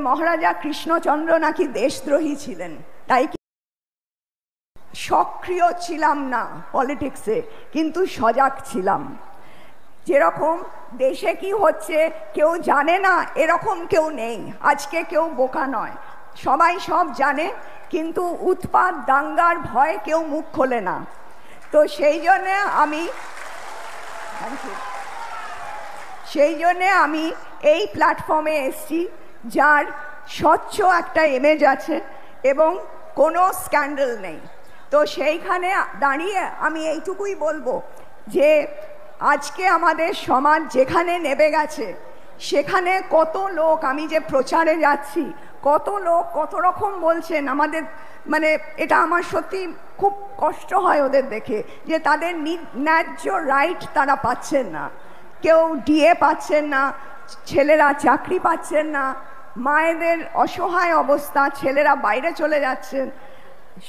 মহারাজা কৃষ্ণচন্দ্র নাকি দেশদ্রোহী ছিলেন, তাই কি? সক্রিয় ছিলাম না পলিটিক্সে, কিন্তু সজাগ ছিলাম। যেরকম দেশে কি হচ্ছে কেউ জানে না এরকম কেউ নেই, আজকে কেউ বোকা নয়, সবাই সব জানে, কিন্তু উৎপাত দাঙ্গার ভয় কেউ মুখ খোলে না। তো সেই জন্যে আমি এই প্ল্যাটফর্মে এসেছি, যার স্বচ্ছ একটা ইমেজ আছে এবং কোনো স্ক্যান্ডাল নেই। তো সেইখানে দাঁড়িয়ে আমি এইটুকুই বলবো যে আজকে আমাদের সমাজ যেখানে নেমে গেছে, সেখানে কত লোক, আমি যে প্রচারে যাচ্ছি, কত লোক কত রকম বলছেন, আমাদের মানে এটা আমার সত্যি খুব কষ্ট হয় ওদের দেখে, যে তাদের ন্যায্য রাইট তারা পাচ্ছেন না। কেউ ডিএ পাচ্ছেন না, ছেলেরা চাকরি পাচ্ছেন না, মায়েদের অসহায় অবস্থা, ছেলেরা বাইরে চলে যাচ্ছেন,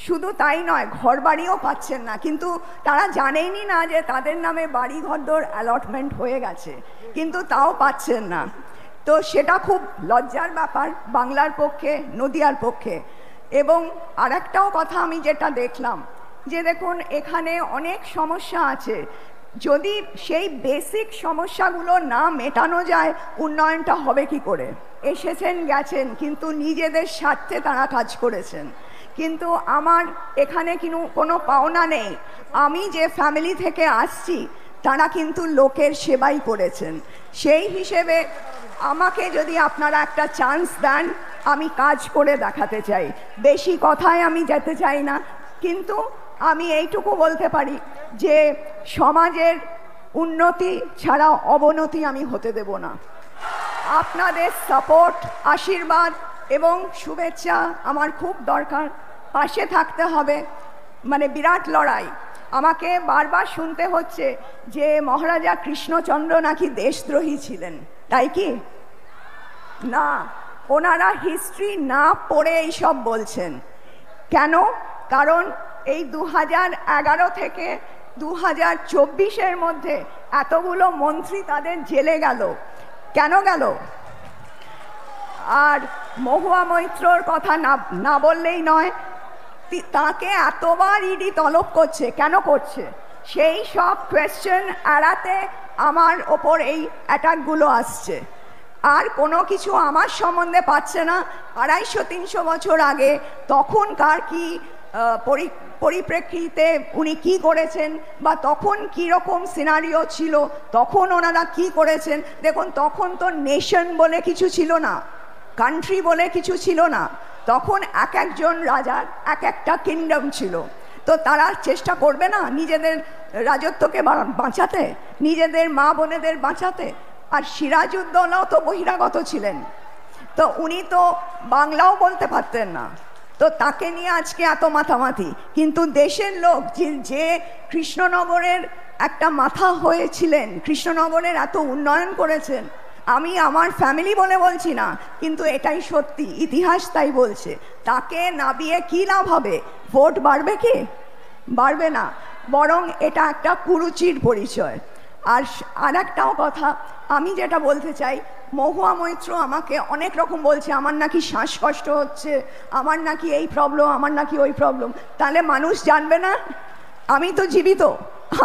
শুধু তাই নয় ঘর বাড়িও পাচ্ছেন না, কিন্তু তারা জানেনই না যে তাদের নামে বাড়ি ঘরদোর অ্যালটমেন্ট হয়ে গেছে, কিন্তু তাও পাচ্ছেন না। তো সেটা খুব লজ্জার ব্যাপার বাংলার পক্ষে, নদিয়ার পক্ষে। এবং আরেকটাও কথা আমি যেটা দেখলাম, যে দেখুন এখানে অনেক সমস্যা আছে, যদি সেই বেসিক সমস্যাগুলো না মেটানো যায় উন্নয়নটা হবে কি করে? এসেছেন গেছেন, কিন্তু নিজেদের স্বার্থে তারা কাজ করেছেন। কিন্তু আমার এখানে কোনো পাওনা নেই, আমি যে ফ্যামিলি থেকে আসছি তারা কিন্তু লোকের সেবাই করেছেন। সেই হিসেবে আমাকে যদি আপনারা একটা চান্স দেন, আমি কাজ করে দেখাতে চাই, বেশি কথায় আমি যেতে চাই না। কিন্তু আমি এইটুকু বলতে পারি যে সমাজের উন্নতি ছাড়া অবনতি আমি হতে দেব না। আপনাদের সাপোর্ট, আশীর্বাদ এবং শুভেচ্ছা আমার খুব দরকার, পাশে থাকতে হবে। মানে বিরাট লড়াই, আমাকে বারবার শুনতে হচ্ছে যে মহারাজা কৃষ্ণচন্দ্র নাকি দেশদ্রোহী ছিলেন, তাই কি? না, ওনারা হিস্ট্রি না পড়ে এইসব বলছেন। কেন? কারণ এই 2011 থেকে 2024-এর মধ্যে এতগুলো মন্ত্রী তাদের জেলে গেল, কেন গেল? আর মহুয়া মৈত্রর কথা না বললেই নয়, তাকে এতবার ইডি তলব করছে, কেন করছে? সেই সব কোয়েশ্চেন এড়াতে আমার ওপর এই অ্যাটাকগুলো আসছে। আর কোনো কিছু আমার সম্বন্ধে পাচ্ছে না। 250-300 বছর আগে তখনকার কি পরিপ্রেক্ষিতে উনি কি করেছেন, বা তখন কি রকম সিনারিও ছিল, তখন ওনারা কি করেছেন। দেখুন তখন তো নেশন বলে কিছু ছিল না, কান্ট্রি বলে কিছু ছিল না, তখন এক একজন রাজার এক একটা কিংডম ছিল। তো তারা চেষ্টা করবে না নিজেদের রাজত্বকে বাঁচাতে, নিজেদের মা বোনেদের বাঁচাতে? আর সিরাজউদ্দৌলাও তো বহিরাগত ছিলেন, তো উনি তো বাংলাও বলতে পারতেন না, তো তাকে নিয়ে আজকে এত মাথামাথি। কিন্তু দেশের লোক যে কৃষ্ণনগরের একটা মাথা হয়েছিলেন, কৃষ্ণনগরের এত উন্নয়ন করেছেন, আমি আমার ফ্যামিলি বলে বলছি না, কিন্তু এটাই সত্যি, ইতিহাস তাই বলছে। তাকে নাবিয়ে কি লাভ হবে? ভোট বাড়বে কি? বাড়বে না, বরং এটা একটা কুরুচির পরিচয়। আর একটাও কথা আমি যেটা বলতে চাই, মহুয়া মৈত্র আমাকে অনেক রকম বলছে, আমার নাকি শ্বাসকষ্ট হচ্ছে, আমার নাকি এই প্রবলেম, আমার নাকি ওই প্রবলেম। তাহলে মানুষ জানবে না আমি তো জীবিত,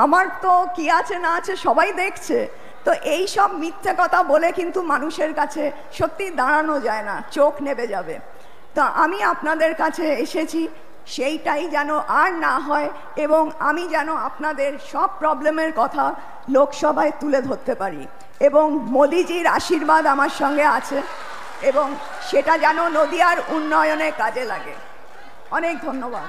আমার তো কি আছে না আছে সবাই দেখছে। তো এই সব মিথ্যে কথা বলে কিন্তু মানুষের কাছে সত্যি দাঁড়ানো যায় না, চোখ নেবে যাবে। তো আমি আপনাদের কাছে এসেছি সেইটাই যেন আর না হয়, এবং আমি যেন আপনাদের সব প্রবলেমের কথা লোকসভায় তুলে ধরতে পারি, এবং মোদিজির আশীর্বাদ আমার সঙ্গে আছে, এবং সেটা যেন নদিয়ার উন্নয়নে কাজে লাগে। অনেক ধন্যবাদ।